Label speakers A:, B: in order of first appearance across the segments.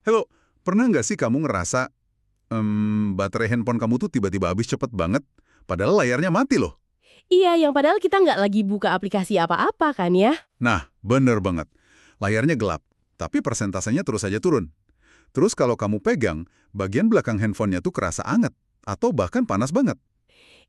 A: Halo, pernah nggak sih kamu ngerasa baterai handphone kamu tuh tiba-tiba habis cepet banget, padahal layarnya mati loh?
B: Iya, yang padahal kita nggak lagi buka aplikasi apa-apa kan ya?
A: Nah, bener banget. Layarnya gelap, tapi persentasenya terus saja turun. Terus kalau kamu pegang, bagian belakang handphonenya tuh kerasa anget, atau bahkan panas banget.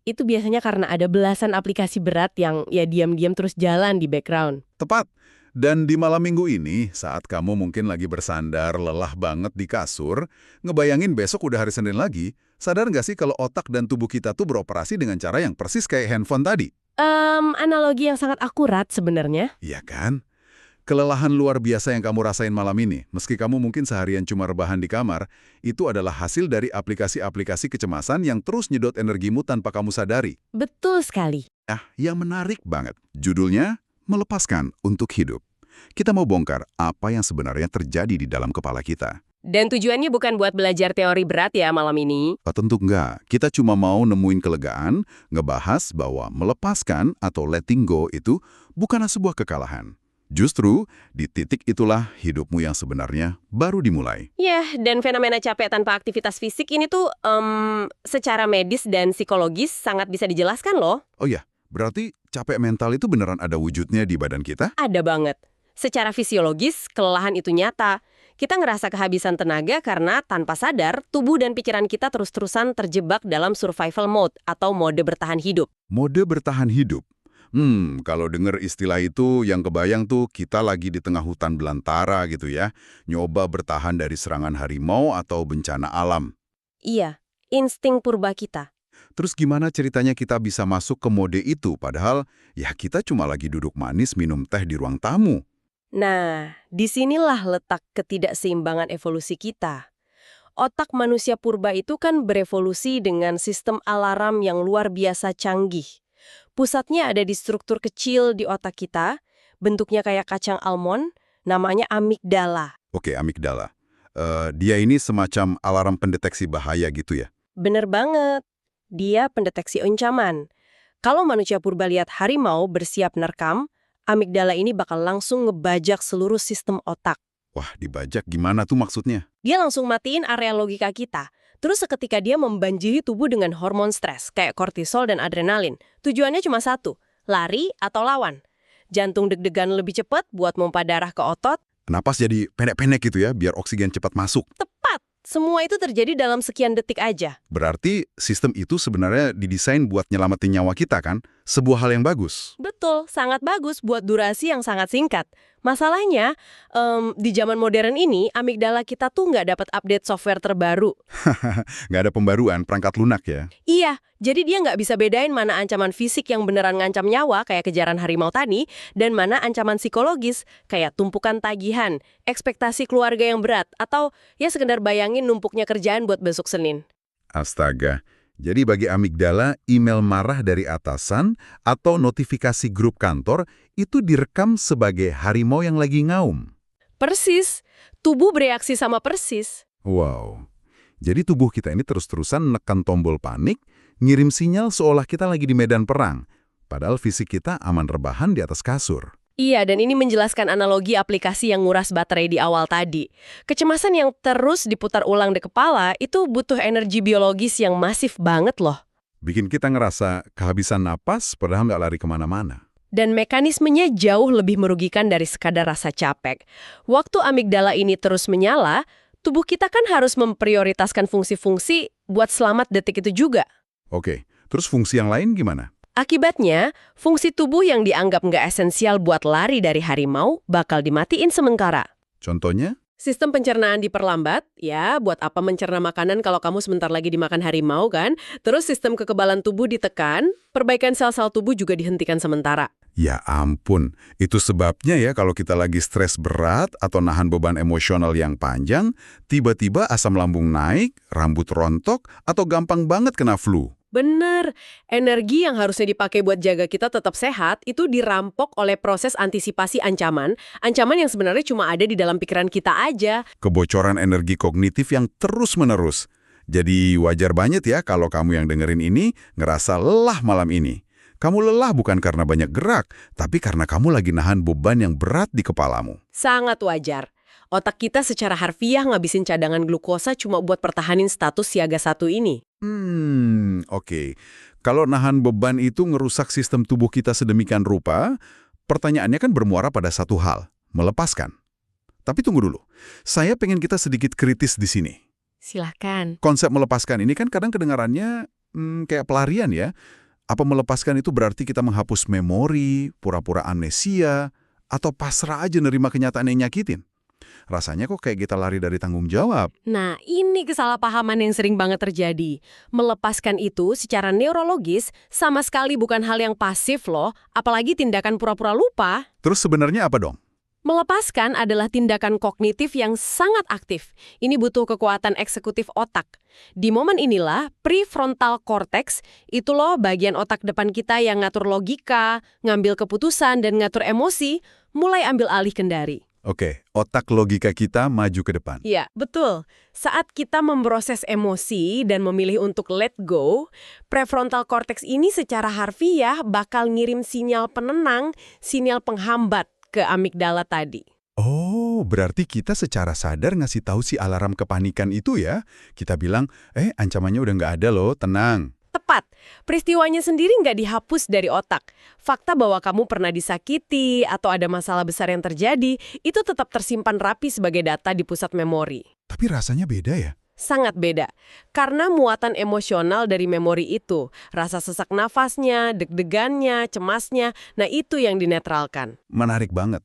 B: Itu biasanya karena ada belasan aplikasi berat yang ya diam-diam terus jalan di background.
A: Tepat. Dan di malam minggu ini, saat kamu mungkin lagi bersandar, lelah banget di kasur, ngebayangin besok udah hari Senin lagi, sadar nggak sih kalau otak dan tubuh kita tuh beroperasi dengan cara yang persis kayak handphone tadi?
B: Analogi yang sangat akurat sebenarnya.
A: Iya kan? Kelelahan luar biasa yang kamu rasain malam ini, meski kamu mungkin seharian cuma rebahan di kamar, itu adalah hasil dari aplikasi-aplikasi kecemasan yang terus nyedot energimu tanpa kamu sadari.
B: Betul sekali.
A: Nah, yang menarik banget. Judulnya, Melepaskan untuk Hidup. Kita mau bongkar apa yang sebenarnya terjadi di dalam kepala kita.
B: Dan tujuannya bukan buat belajar teori berat ya malam ini.
A: Tentu enggak. Kita cuma mau nemuin kelegaan, ngebahas bahwa melepaskan atau letting go itu bukanlah sebuah kekalahan. Justru, di titik itulah hidupmu yang sebenarnya baru dimulai.
B: Ya, dan fenomena capek tanpa aktivitas fisik ini tuh secara medis dan psikologis sangat bisa dijelaskan loh.
A: Oh ya, berarti capek mental itu beneran ada wujudnya di badan kita?
B: Ada banget. Secara fisiologis, kelelahan itu nyata. Kita ngerasa kehabisan tenaga karena tanpa sadar, tubuh dan pikiran kita terus-terusan terjebak dalam survival mode atau mode bertahan hidup.
A: Mode bertahan hidup. Kalau dengar istilah itu yang kebayang tuh kita lagi di tengah hutan belantara gitu ya. Nyoba bertahan dari serangan harimau atau bencana alam.
B: Iya, insting purba kita.
A: Terus gimana ceritanya kita bisa masuk ke mode itu padahal ya kita cuma lagi duduk manis minum teh di ruang tamu.
B: Nah, disinilah letak ketidakseimbangan evolusi kita. Otak manusia purba itu kan berevolusi dengan sistem alarm yang luar biasa canggih. Pusatnya ada di struktur kecil di otak kita, bentuknya kayak kacang almond, namanya amigdala.
A: Oke, amigdala. Dia ini semacam alarm pendeteksi bahaya gitu ya.
B: Bener banget, dia pendeteksi ancaman. Kalau manusia purba lihat harimau bersiap nerkam, amigdala ini bakal langsung ngebajak seluruh sistem otak.
A: Wah, dibajak gimana tuh maksudnya?
B: Dia langsung matiin area logika kita. Terus seketika dia membanjiri tubuh dengan hormon stres, kayak kortisol dan adrenalin. Tujuannya cuma satu, lari atau lawan. Jantung deg-degan lebih cepat buat pompa darah ke otot.
A: Napas jadi pendek-pendek gitu ya, biar oksigen cepat masuk.
B: Tepat! Semua itu terjadi dalam sekian detik aja.
A: Berarti sistem itu sebenarnya didesain buat nyelamatin nyawa kita kan? Sebuah hal yang bagus.
B: Betul, sangat bagus buat durasi yang sangat singkat. Masalahnya, di zaman modern ini, amigdala kita tuh nggak dapat update software terbaru.
A: Nggak ada pembaruan, perangkat lunak ya.
B: Iya, jadi dia nggak bisa bedain mana ancaman fisik yang beneran ngancam nyawa, kayak kejaran harimau tadi, dan mana ancaman psikologis, kayak tumpukan tagihan, ekspektasi keluarga yang berat, atau ya sekedar bayangin numpuknya kerjaan buat besok Senin.
A: Astaga. Jadi bagi amigdala, email marah dari atasan atau notifikasi grup kantor itu direkam sebagai harimau yang lagi ngaum.
B: Persis, tubuh bereaksi sama persis.
A: Wow. Jadi tubuh kita ini terus-terusan menekan tombol panik, ngirim sinyal seolah kita lagi di medan perang. Padahal fisik kita aman rebahan di atas kasur.
B: Iya, dan ini menjelaskan analogi aplikasi yang nguras baterai di awal tadi. Kecemasan yang terus diputar ulang di kepala itu butuh energi biologis yang masif banget loh.
A: Bikin kita ngerasa kehabisan napas padahal nggak lari kemana-mana.
B: Dan mekanismenya jauh lebih merugikan dari sekadar rasa capek. Waktu amigdala ini terus menyala, tubuh kita kan harus memprioritaskan fungsi-fungsi buat selamat detik itu juga.
A: Oke, terus fungsi yang lain gimana?
B: Akibatnya, fungsi tubuh yang dianggap nggak esensial buat lari dari harimau bakal dimatiin sementara.
A: Contohnya?
B: Sistem pencernaan diperlambat, ya buat apa mencerna makanan kalau kamu sebentar lagi dimakan harimau kan? Terus sistem kekebalan tubuh ditekan, perbaikan sel-sel tubuh juga dihentikan sementara.
A: Ya ampun, itu sebabnya ya kalau kita lagi stres berat atau nahan beban emosional yang panjang, tiba-tiba asam lambung naik, rambut rontok, atau gampang banget kena flu.
B: Bener, energi yang harusnya dipakai buat jaga kita tetap sehat itu dirampok oleh proses antisipasi ancaman yang sebenarnya cuma ada di dalam pikiran kita aja.
A: Kebocoran energi kognitif yang terus-menerus. Jadi wajar banget ya kalau kamu yang dengerin ini ngerasa lelah malam ini. Kamu lelah bukan karena banyak gerak, tapi karena kamu lagi nahan beban yang berat di kepalamu.
B: Sangat wajar. Otak kita secara harfiah ngabisin cadangan glukosa cuma buat pertahanin status siaga 1 ini.
A: Oke. Kalau nahan beban itu ngerusak sistem tubuh kita sedemikian rupa, pertanyaannya kan bermuara pada satu hal, melepaskan. Tapi tunggu dulu, saya pengen kita sedikit kritis di sini.
B: Silahkan.
A: Konsep melepaskan ini kan kadang kedengarannya kayak pelarian ya. Apa melepaskan itu berarti kita menghapus memori, pura-pura amnesia, atau pasrah aja nerima kenyataan yang nyakitin? Rasanya kok kayak kita lari dari tanggung jawab.
B: Nah, ini kesalahpahaman yang sering banget terjadi. Melepaskan itu secara neurologis sama sekali bukan hal yang pasif loh, apalagi tindakan pura-pura lupa.
A: Terus sebenarnya apa dong?
B: Melepaskan adalah tindakan kognitif yang sangat aktif. Ini butuh kekuatan eksekutif otak. Di momen inilah, prefrontal cortex, itu loh bagian otak depan kita yang ngatur logika, ngambil keputusan, dan ngatur emosi, mulai ambil alih kendari.
A: Oke, otak logika kita maju ke depan.
B: Iya, betul. Saat kita memproses emosi dan memilih untuk let go, prefrontal cortex ini secara harfiah bakal ngirim sinyal penenang, sinyal penghambat ke amigdala tadi.
A: Oh, berarti kita secara sadar ngasih tahu si alarm kepanikan itu ya. Kita bilang, ancamannya udah nggak ada loh, tenang.
B: Tepat. Peristiwanya sendiri nggak dihapus dari otak. Fakta bahwa kamu pernah disakiti atau ada masalah besar yang terjadi, itu tetap tersimpan rapi sebagai data di pusat memori.
A: Tapi rasanya beda ya?
B: Sangat beda. Karena muatan emosional dari memori itu, rasa sesak nafasnya, deg-degannya, cemasnya, nah itu yang dinetralkan.
A: Menarik banget.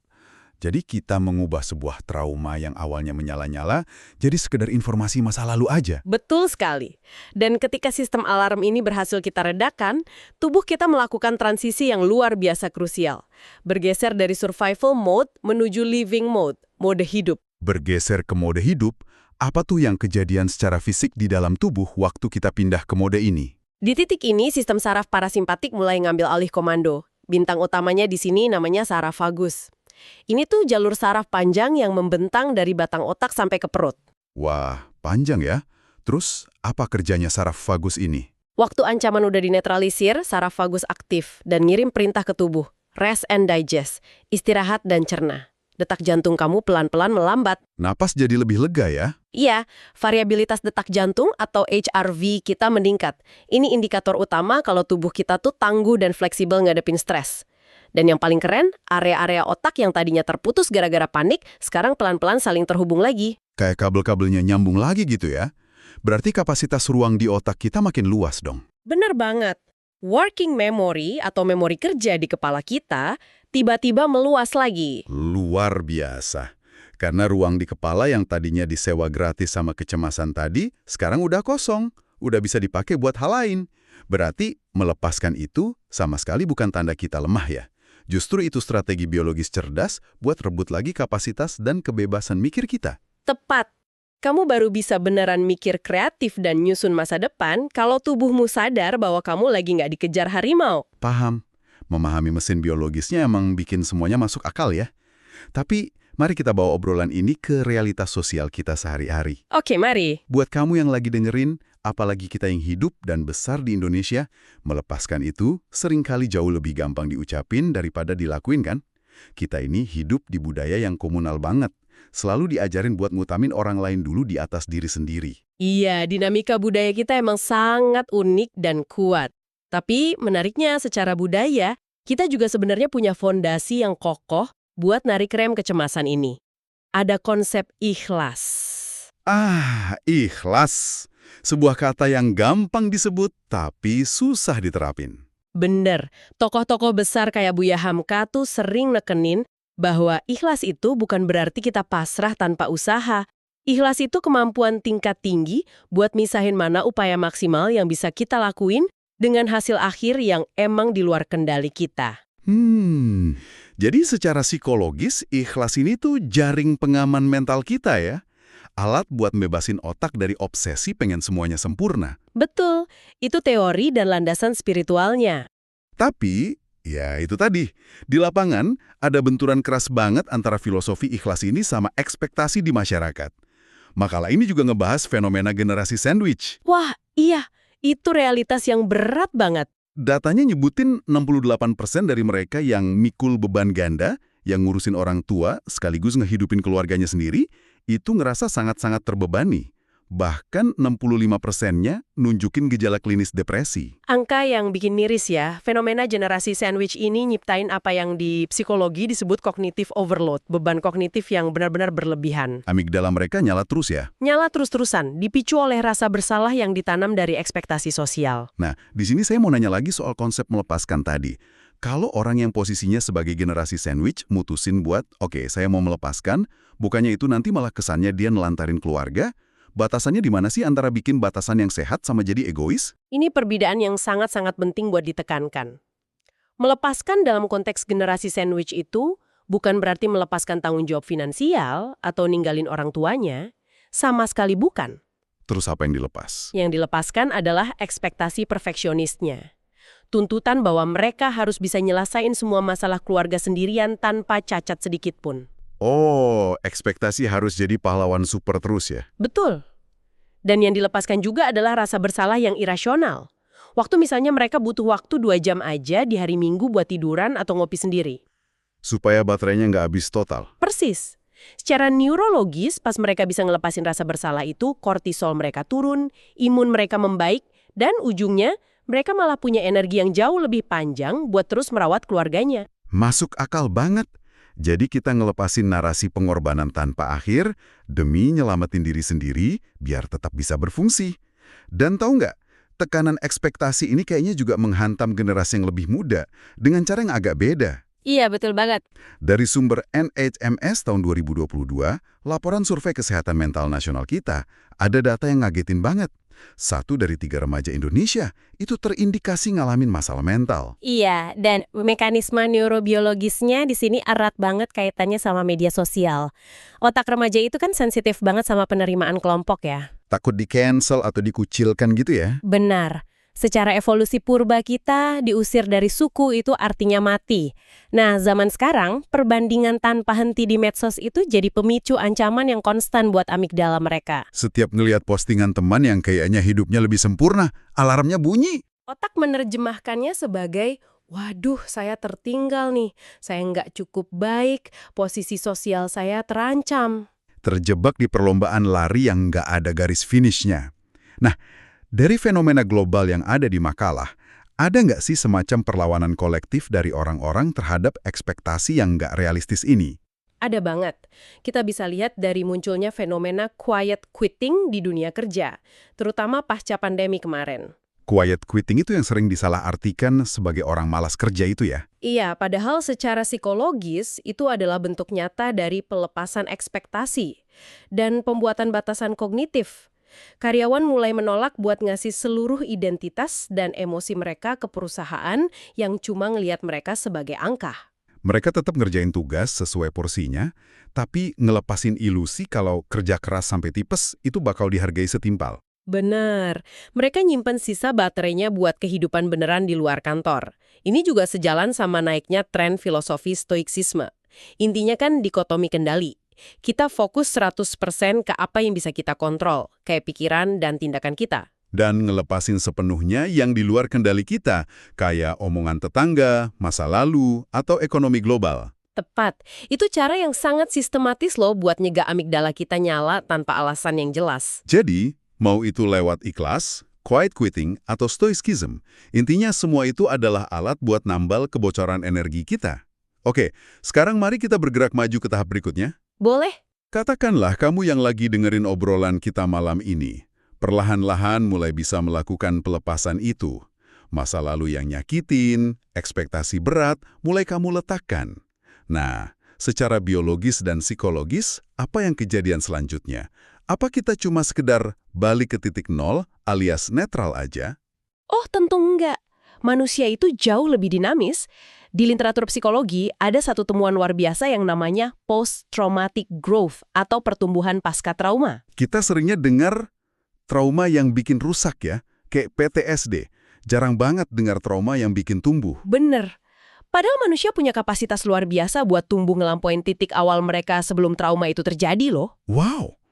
A: Jadi kita mengubah sebuah trauma yang awalnya menyala-nyala, jadi sekedar informasi masa lalu aja.
B: Betul sekali. Dan ketika sistem alarm ini berhasil kita redakan, tubuh kita melakukan transisi yang luar biasa krusial. Bergeser dari survival mode menuju living mode, mode hidup.
A: Bergeser ke mode hidup, apa tuh yang kejadian secara fisik di dalam tubuh waktu kita pindah ke mode ini?
B: Di titik ini, sistem saraf parasimpatik mulai ngambil alih komando. Bintang utamanya di sini namanya saraf vagus. Ini tuh jalur saraf panjang yang membentang dari batang otak sampai ke perut.
A: Wah, panjang ya. Terus, apa kerjanya saraf vagus ini?
B: Waktu ancaman udah dinetralisir, saraf vagus aktif dan ngirim perintah ke tubuh. Rest and digest, istirahat dan cerna. Detak jantung kamu pelan-pelan melambat.
A: Napas jadi lebih lega ya?
B: Iya, variabilitas detak jantung atau HRV kita meningkat. Ini indikator utama kalau tubuh kita tuh tangguh dan fleksibel ngadepin stres. Dan yang paling keren, area-area otak yang tadinya terputus gara-gara panik, sekarang pelan-pelan saling terhubung lagi.
A: Kayak kabel-kabelnya nyambung lagi gitu ya? Berarti kapasitas ruang di otak kita makin luas dong.
B: Benar banget. Working memory atau memori kerja di kepala kita tiba-tiba meluas lagi.
A: Luar biasa. Karena ruang di kepala yang tadinya disewa gratis sama kecemasan tadi, sekarang udah kosong. Udah bisa dipakai buat hal lain. Berarti melepaskan itu sama sekali bukan tanda kita lemah ya. Justru itu strategi biologis cerdas buat rebut lagi kapasitas dan kebebasan mikir kita.
B: Tepat. Kamu baru bisa beneran mikir kreatif dan nyusun masa depan kalau tubuhmu sadar bahwa kamu lagi nggak dikejar harimau.
A: Paham. Memahami mesin biologisnya emang bikin semuanya masuk akal ya. Tapi mari kita bawa obrolan ini ke realitas sosial kita sehari-hari.
B: Oke, mari.
A: Buat kamu yang lagi dengerin, apalagi kita yang hidup dan besar di Indonesia, melepaskan itu seringkali jauh lebih gampang diucapin daripada dilakuin kan? Kita ini hidup di budaya yang komunal banget. Selalu diajarin buat ngutamin orang lain dulu di atas diri sendiri.
B: Iya, dinamika budaya kita emang sangat unik dan kuat. Tapi menariknya secara budaya, kita juga sebenarnya punya fondasi yang kokoh buat narik rem kecemasan ini. Ada konsep ikhlas.
A: Ikhlas. Sebuah kata yang gampang disebut tapi susah diterapin.
B: Bener, tokoh-tokoh besar kayak Buya Hamka tuh sering nekenin bahwa ikhlas itu bukan berarti kita pasrah tanpa usaha. Ikhlas itu kemampuan tingkat tinggi buat misahin mana upaya maksimal yang bisa kita lakuin dengan hasil akhir yang emang di luar kendali kita.
A: Jadi secara psikologis, ikhlas ini tuh jaring pengaman mental kita ya? Alat buat membebasin otak dari obsesi pengen semuanya sempurna.
B: Betul, itu teori dan landasan spiritualnya.
A: Tapi, ya itu tadi, di lapangan ada benturan keras banget antara filosofi ikhlas ini sama ekspektasi di masyarakat. Makalah ini juga ngebahas fenomena generasi sandwich.
B: Wah, iya, itu realitas yang berat banget.
A: Datanya nyebutin 68% dari mereka yang mikul beban ganda yang ngurusin orang tua sekaligus ngehidupin keluarganya sendiri, itu ngerasa sangat-sangat terbebani. Bahkan 65%-nya nunjukin gejala klinis depresi.
B: Angka yang bikin miris ya, fenomena generasi sandwich ini nyiptain apa yang di psikologi disebut cognitive overload, beban kognitif yang benar-benar berlebihan.
A: Amigdala mereka nyala terus ya.
B: Nyala terus-terusan, dipicu oleh rasa bersalah yang ditanam dari ekspektasi sosial.
A: Nah, di sini saya mau nanya lagi soal konsep melepaskan tadi. Kalau orang yang posisinya sebagai generasi sandwich mutusin buat, oke, saya mau melepaskan, bukannya itu nanti malah kesannya dia nelantarin keluarga? Batasannya di mana sih antara bikin batasan yang sehat sama jadi egois?
B: Ini perbedaan yang sangat-sangat penting buat ditekankan. Melepaskan dalam konteks generasi sandwich itu bukan berarti melepaskan tanggung jawab finansial atau ninggalin orang tuanya, sama sekali bukan.
A: Terus apa yang dilepas?
B: Yang dilepaskan adalah ekspektasi perfeksionisnya. Tuntutan bahwa mereka harus bisa nyelesain semua masalah keluarga sendirian tanpa cacat sedikit pun.
A: Oh, ekspektasi harus jadi pahlawan super terus ya?
B: Betul. Dan yang dilepaskan juga adalah rasa bersalah yang irasional. Waktu misalnya mereka butuh waktu 2 jam aja di hari Minggu buat tiduran atau ngopi sendiri.
A: Supaya baterainya nggak habis total.
B: Persis. Secara neurologis, pas mereka bisa ngelepasin rasa bersalah itu, kortisol mereka turun, imun mereka membaik, dan ujungnya mereka malah punya energi yang jauh lebih panjang buat terus merawat keluarganya.
A: Masuk akal banget. Jadi kita ngelepasin narasi pengorbanan tanpa akhir demi nyelamatin diri sendiri biar tetap bisa berfungsi. Dan tahu nggak, tekanan ekspektasi ini kayaknya juga menghantam generasi yang lebih muda dengan cara yang agak beda.
B: Iya, betul banget.
A: Dari sumber NHMS tahun 2022, laporan survei kesehatan mental nasional kita, ada data yang ngagetin banget. 1 dari 3 remaja Indonesia itu terindikasi ngalamin masalah mental.
C: Iya, dan mekanisme neurobiologisnya di sini erat banget kaitannya sama media sosial. Otak remaja itu kan sensitif banget sama penerimaan kelompok ya.
A: Takut di-cancel atau dikucilkan gitu ya?
C: Benar. Secara evolusi purba kita, diusir dari suku itu artinya mati. Nah, zaman sekarang, perbandingan tanpa henti di medsos itu jadi pemicu ancaman yang konstan buat amigdala mereka.
A: Setiap ngelihat postingan teman yang kayaknya hidupnya lebih sempurna, alarmnya bunyi.
B: Otak menerjemahkannya sebagai, waduh, saya tertinggal nih, saya nggak cukup baik, posisi sosial saya terancam.
A: Terjebak di perlombaan lari yang nggak ada garis finishnya. Nah, dari fenomena global yang ada di makalah, ada nggak sih semacam perlawanan kolektif dari orang-orang terhadap ekspektasi yang nggak realistis ini?
B: Ada banget. Kita bisa lihat dari munculnya fenomena quiet quitting di dunia kerja, terutama pasca pandemi kemarin.
A: Quiet quitting itu yang sering disalahartikan sebagai orang malas kerja itu ya?
B: Iya, padahal secara psikologis itu adalah bentuk nyata dari pelepasan ekspektasi dan pembuatan batasan kognitif. Karyawan mulai menolak buat ngasih seluruh identitas dan emosi mereka ke perusahaan yang cuma ngelihat mereka sebagai angka.
A: Mereka tetap ngerjain tugas sesuai porsinya, tapi ngelepasin ilusi kalau kerja keras sampai tipes itu bakal dihargai setimpal.
B: Benar, mereka nyimpen sisa baterainya buat kehidupan beneran di luar kantor. Ini juga sejalan sama naiknya tren filosofi stoiksisme. Intinya kan dikotomi kendali. Kita fokus 100% ke apa yang bisa kita kontrol, kayak pikiran dan tindakan kita.
A: Dan ngelepasin sepenuhnya yang di luar kendali kita, kayak omongan tetangga, masa lalu, atau ekonomi global.
B: Tepat. Itu cara yang sangat sistematis loh buat nyegah amigdala kita nyala tanpa alasan yang jelas.
A: Jadi, mau itu lewat ikhlas, quiet quitting, atau stoicism, intinya semua itu adalah alat buat nambal kebocoran energi kita. Oke, sekarang mari kita bergerak maju ke tahap berikutnya.
B: Boleh?
A: Katakanlah kamu yang lagi dengerin obrolan kita malam ini, perlahan-lahan mulai bisa melakukan pelepasan itu. Masa lalu yang nyakitin, ekspektasi berat, mulai kamu letakkan. Nah, secara biologis dan psikologis, apa yang kejadian selanjutnya? Apa kita cuma sekedar balik ke titik nol alias netral aja?
B: Oh, tentu enggak. Manusia itu jauh lebih dinamis. Di literatur psikologi, ada satu temuan luar biasa yang namanya post-traumatic growth atau pertumbuhan pasca trauma.
A: Kita seringnya dengar trauma yang bikin rusak ya, kayak PTSD. Jarang banget dengar trauma yang bikin tumbuh.
B: Bener. Padahal manusia punya kapasitas luar biasa buat tumbuh ngelampain titik awal mereka sebelum trauma itu terjadi loh.
A: Wow!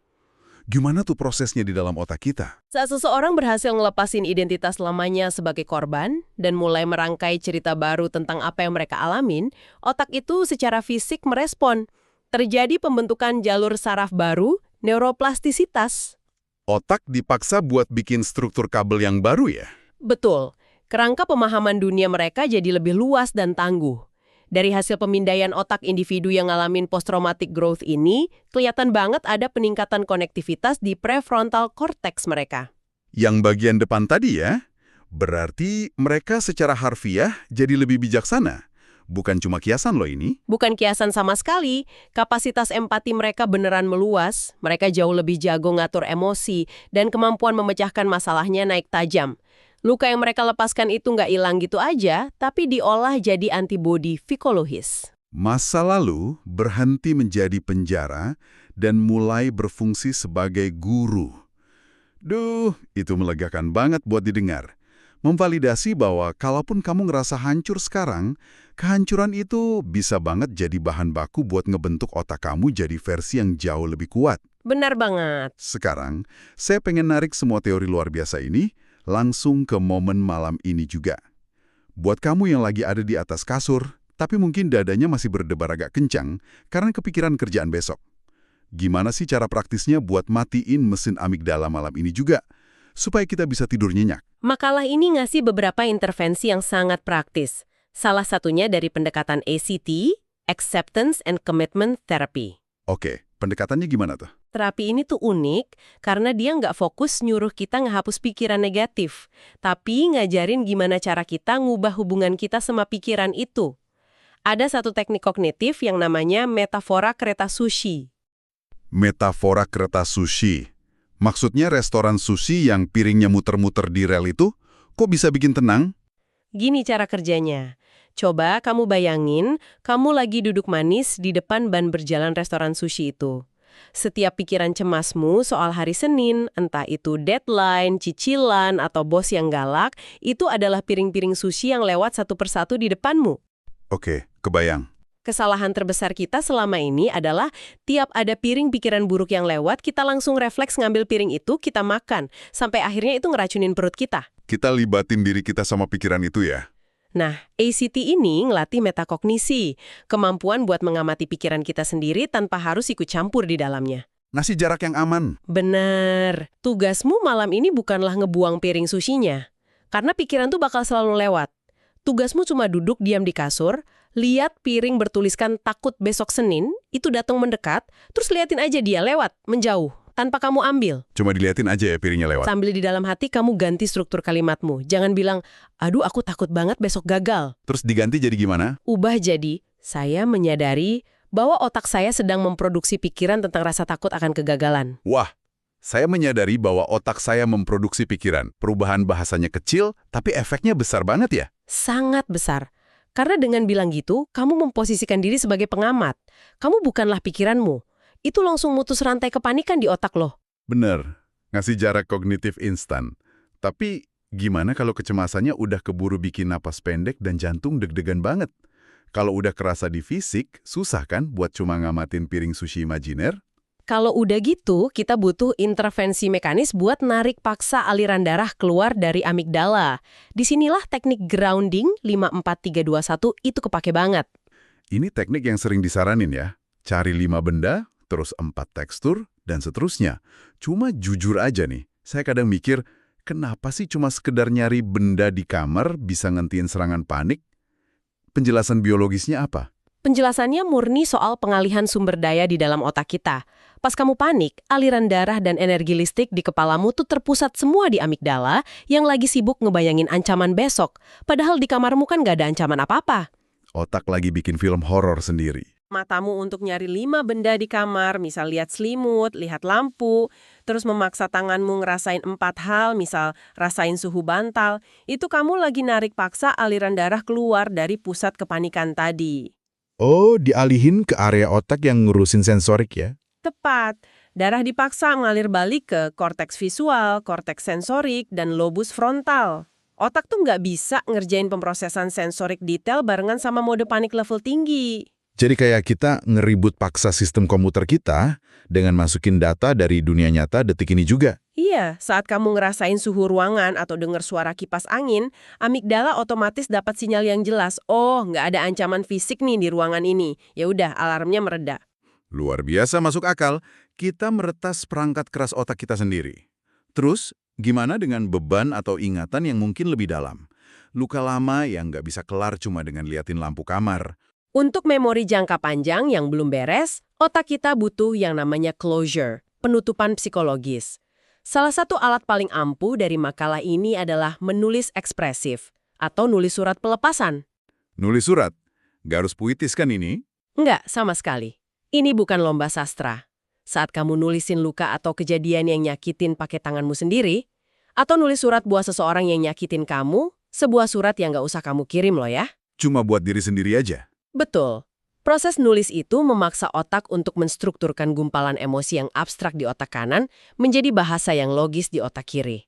A: Gimana tuh prosesnya di dalam otak kita?
B: Saat seseorang berhasil ngelepasin identitas lamanya sebagai korban dan mulai merangkai cerita baru tentang apa yang mereka alamin, otak itu secara fisik merespon. Terjadi pembentukan jalur saraf baru, neuroplastisitas.
A: Otak dipaksa buat bikin struktur kabel yang baru ya?
B: Betul, kerangka pemahaman dunia mereka jadi lebih luas dan tangguh. Dari hasil pemindaian otak individu yang ngalamin post-traumatic growth ini, kelihatan banget ada peningkatan konektivitas di prefrontal cortex mereka.
A: Yang bagian depan tadi ya? Berarti mereka secara harfiah jadi lebih bijaksana. Bukan cuma kiasan loh ini.
B: Bukan kiasan sama sekali, kapasitas empati mereka beneran meluas, mereka jauh lebih jago ngatur emosi, dan kemampuan memecahkan masalahnya naik tajam. Luka yang mereka lepaskan itu nggak hilang gitu aja, tapi diolah jadi antibodi psikologis.
A: Masa lalu berhenti menjadi penjara dan mulai berfungsi sebagai guru. Duh, itu melegakan banget buat didengar. Memvalidasi bahwa kalaupun kamu ngerasa hancur sekarang, kehancuran itu bisa banget jadi bahan baku buat ngebentuk otak kamu jadi versi yang jauh lebih kuat.
B: Benar banget.
A: Sekarang, saya pengen narik semua teori luar biasa ini langsung ke momen malam ini juga. Buat kamu yang lagi ada di atas kasur, tapi mungkin dadanya masih berdebar agak kencang karena kepikiran kerjaan besok. Gimana sih cara praktisnya buat matiin mesin amigdala malam ini juga, supaya kita bisa tidur nyenyak?
B: Makalah ini ngasih beberapa intervensi yang sangat praktis. Salah satunya dari pendekatan ACT, Acceptance and Commitment Therapy.
A: Oke, pendekatannya gimana tuh?
B: Terapi ini tuh unik karena dia nggak fokus nyuruh kita ngehapus pikiran negatif, tapi ngajarin gimana cara kita ngubah hubungan kita sama pikiran itu. Ada satu teknik kognitif yang namanya metafora kereta sushi.
A: Metafora kereta sushi. Maksudnya restoran sushi yang piringnya muter-muter di rel itu, kok bisa bikin tenang?
B: Gini cara kerjanya. Coba kamu bayangin, kamu lagi duduk manis di depan ban berjalan restoran sushi itu. Setiap pikiran cemasmu soal hari Senin, entah itu deadline, cicilan, atau bos yang galak, itu adalah piring-piring sushi yang lewat satu persatu di depanmu.
A: Oke, kebayang.
B: Kesalahan terbesar kita selama ini adalah tiap ada piring pikiran buruk yang lewat, kita langsung refleks ngambil piring itu, kita makan. Sampai akhirnya itu ngeracunin perut kita.
A: Kita libatin diri kita sama pikiran itu ya?
B: Nah, ACT ini ngelatih metakognisi, kemampuan buat mengamati pikiran kita sendiri tanpa harus ikut campur di dalamnya.
A: Ngasih jarak yang aman.
B: Bener, tugasmu malam ini bukanlah ngebuang piring sushinya. Karena pikiran tuh bakal selalu lewat. Tugasmu cuma duduk diam di kasur, lihat piring bertuliskan takut besok Senin, itu datang mendekat, terus liatin aja dia lewat, menjauh, tanpa kamu ambil.
A: Cuma diliatin aja ya piringnya lewat.
B: Sambil di dalam hati kamu ganti struktur kalimatmu. Jangan bilang, aduh aku takut banget besok gagal.
A: Terus diganti jadi gimana?
B: Ubah jadi, saya menyadari bahwa otak saya sedang memproduksi pikiran tentang rasa takut akan kegagalan.
A: Wah, saya menyadari bahwa otak saya memproduksi pikiran. Perubahan bahasanya kecil, tapi efeknya besar banget ya?
B: Sangat besar. Karena dengan bilang gitu, kamu memposisikan diri sebagai pengamat. Kamu bukanlah pikiranmu. Itu langsung mutus rantai kepanikan di otak loh.
A: Bener, ngasih jarak kognitif instan. Tapi gimana kalau kecemasannya udah keburu bikin napas pendek dan jantung deg-degan banget? Kalau udah kerasa di fisik, susah kan buat cuma ngamatin piring sushi imajiner?
B: Kalau udah gitu, kita butuh intervensi mekanis buat narik paksa aliran darah keluar dari amigdala. Disinilah teknik grounding 54321 itu kepake banget.
A: Ini teknik yang sering disaranin ya. Cari 5 benda, terus 4 tekstur, dan seterusnya. Cuma jujur aja nih, saya kadang mikir, kenapa sih cuma sekedar nyari benda di kamar bisa ngentiin serangan panik? Penjelasan biologisnya apa?
B: Penjelasannya murni soal pengalihan sumber daya di dalam otak kita. Pas kamu panik, aliran darah dan energi listrik di kepalamu tuh terpusat semua di amigdala yang lagi sibuk ngebayangin ancaman besok. Padahal di kamarmu kan gak ada ancaman apa-apa.
A: Otak lagi bikin film horor sendiri.
B: Matamu untuk nyari 5 benda di kamar, misal lihat selimut, lihat lampu, terus memaksa tanganmu ngerasain 4 hal, misal rasain suhu bantal, itu kamu lagi narik paksa aliran darah keluar dari pusat kepanikan tadi.
D: Oh, dialihin ke area otak yang ngurusin sensorik ya?
B: Tepat. Darah dipaksa mengalir balik ke korteks visual, korteks sensorik, dan lobus frontal. Otak tuh nggak bisa ngerjain pemrosesan sensorik detail barengan sama mode panik level tinggi.
D: Jadi kayak kita ngeribut paksa sistem komputer kita dengan masukin data dari dunia nyata detik ini juga.
B: Iya, saat kamu ngerasain suhu ruangan atau dengar suara kipas angin, amigdala otomatis dapat sinyal yang jelas. Oh, nggak ada ancaman fisik nih di ruangan ini. Ya udah, alarmnya mereda.
A: Luar biasa masuk akal, kita meretas perangkat keras otak kita sendiri. Terus, gimana dengan beban atau ingatan yang mungkin lebih dalam? Luka lama yang nggak bisa kelar cuma dengan liatin lampu kamar.
B: Untuk memori jangka panjang yang belum beres, otak kita butuh yang namanya closure, penutupan psikologis. Salah satu alat paling ampuh dari makalah ini adalah menulis ekspresif atau nulis surat pelepasan.
A: Nulis surat? Nggak harus puitis kan ini?
B: Enggak, sama sekali. Ini bukan lomba sastra. Saat kamu nulisin luka atau kejadian yang nyakitin pakai tanganmu sendiri, atau nulis surat buat seseorang yang nyakitin kamu, sebuah surat yang nggak usah kamu kirim loh ya.
A: Cuma buat diri sendiri aja.
B: Betul. Proses nulis itu memaksa otak untuk menstrukturkan gumpalan emosi yang abstrak di otak kanan menjadi bahasa yang logis di otak kiri.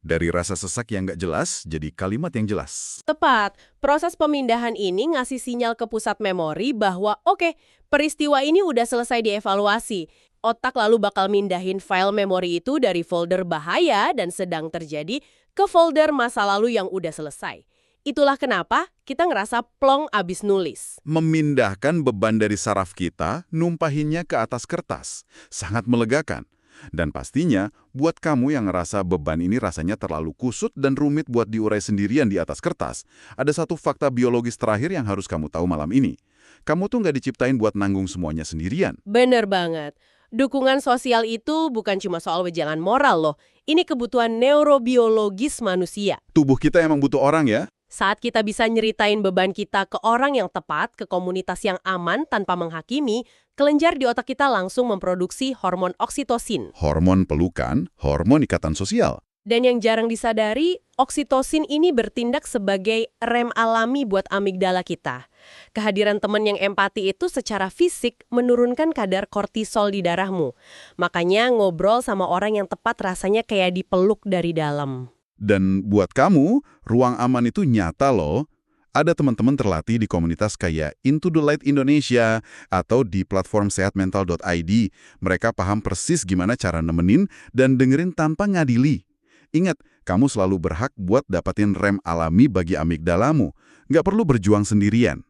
A: Dari rasa sesak yang nggak jelas, jadi kalimat yang jelas.
B: Tepat. Proses pemindahan ini ngasih sinyal ke pusat memori bahwa oke, peristiwa ini udah selesai dievaluasi. Otak lalu bakal mindahin file memori itu dari folder bahaya dan sedang terjadi ke folder masa lalu yang udah selesai. Itulah kenapa kita ngerasa plong abis nulis.
A: Memindahkan beban dari saraf kita, numpahinnya ke atas kertas. Sangat melegakan. Dan pastinya, buat kamu yang ngerasa beban ini rasanya terlalu kusut dan rumit buat diurai sendirian di atas kertas, ada satu fakta biologis terakhir yang harus kamu tahu malam ini. Kamu tuh nggak diciptain buat nanggung semuanya sendirian.
B: Bener banget. Dukungan sosial itu bukan cuma soal wejangan moral loh. Ini kebutuhan neurobiologis manusia.
A: Tubuh kita emang butuh orang ya?
B: Saat kita bisa nyeritain beban kita ke orang yang tepat, ke komunitas yang aman tanpa menghakimi, kelenjar di otak kita langsung memproduksi hormon oksitosin.
A: Hormon pelukan, hormon ikatan sosial.
B: Dan yang jarang disadari, oksitosin ini bertindak sebagai rem alami buat amigdala kita. Kehadiran teman yang empati itu secara fisik menurunkan kadar kortisol di darahmu. Makanya ngobrol sama orang yang tepat rasanya kayak dipeluk dari dalam.
A: Dan buat kamu, ruang aman itu nyata loh. Ada teman-teman terlatih di komunitas kayak Into the Light Indonesia atau di platform sehatmental.id. Mereka paham persis gimana cara nemenin dan dengerin tanpa ngadili. Ingat, kamu selalu berhak buat dapatin rem alami bagi amigdalamu. Nggak perlu berjuang sendirian.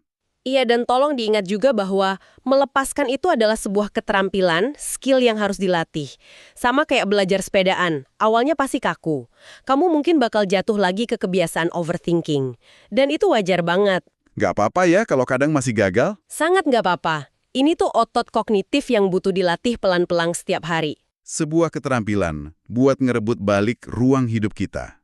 B: Iya, dan tolong diingat juga bahwa melepaskan itu adalah sebuah keterampilan, skill yang harus dilatih. Sama kayak belajar sepedaan, awalnya pasti kaku. Kamu mungkin bakal jatuh lagi ke kebiasaan overthinking. Dan itu wajar banget.
A: Nggak apa-apa ya kalau kadang masih gagal.
B: Sangat nggak apa-apa. Ini tuh otot kognitif yang butuh dilatih pelan-pelan setiap hari.
A: Sebuah keterampilan buat ngerebut balik ruang hidup kita.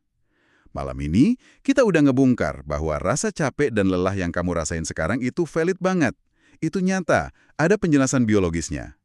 A: Malam ini, kita udah ngebongkar bahwa rasa capek dan lelah yang kamu rasain sekarang itu valid banget. Itu nyata, ada penjelasan biologisnya.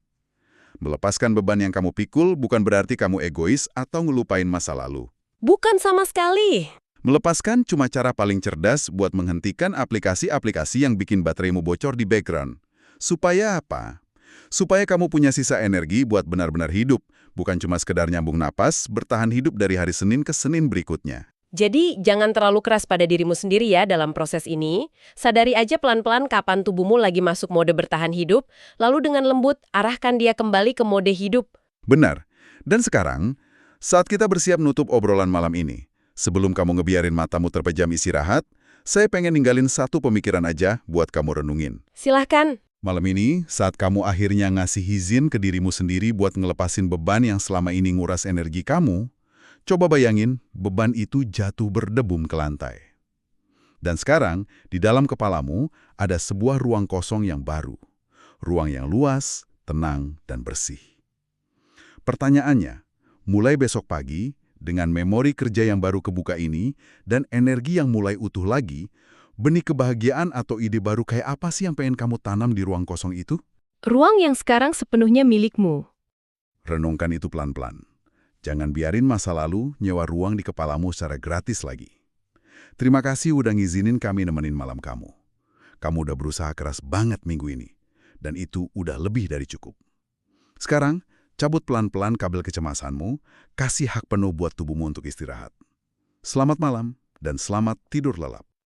A: Melepaskan beban yang kamu pikul bukan berarti kamu egois atau ngelupain masa lalu.
B: Bukan sama sekali.
A: Melepaskan cuma cara paling cerdas buat menghentikan aplikasi-aplikasi yang bikin bateraimu bocor di background. Supaya apa? Supaya kamu punya sisa energi buat benar-benar hidup, bukan cuma sekedar nyambung napas, bertahan hidup dari hari Senin ke Senin berikutnya.
B: Jadi, jangan terlalu keras pada dirimu sendiri ya dalam proses ini. Sadari aja pelan-pelan kapan tubuhmu lagi masuk mode bertahan hidup, lalu dengan lembut arahkan dia kembali ke mode hidup.
A: Benar. Dan sekarang, saat kita bersiap nutup obrolan malam ini, sebelum kamu ngebiarin matamu terpejam istirahat, saya pengen ninggalin satu pemikiran aja buat kamu renungin.
B: Silahkan.
A: Malam ini, saat kamu akhirnya ngasih izin ke dirimu sendiri buat ngelepasin beban yang selama ini nguras energi kamu, coba bayangin beban itu jatuh berdebum ke lantai. Dan sekarang, di dalam kepalamu ada sebuah ruang kosong yang baru. Ruang yang luas, tenang, dan bersih. Pertanyaannya, mulai besok pagi, dengan memori kerja yang baru kebuka ini, dan energi yang mulai utuh lagi, benih kebahagiaan atau ide baru kayak apa sih yang pengen kamu tanam di ruang kosong itu?
C: Ruang yang sekarang sepenuhnya milikmu.
A: Renungkan itu pelan-pelan. Jangan biarin masa lalu nyewa ruang di kepalamu secara gratis lagi. Terima kasih udah ngizinin kami nemenin malam kamu. Kamu udah berusaha keras banget minggu ini. Dan itu udah lebih dari cukup. Sekarang, cabut pelan-pelan kabel kecemasanmu, kasih hak penuh buat tubuhmu untuk istirahat. Selamat malam dan selamat tidur lelap.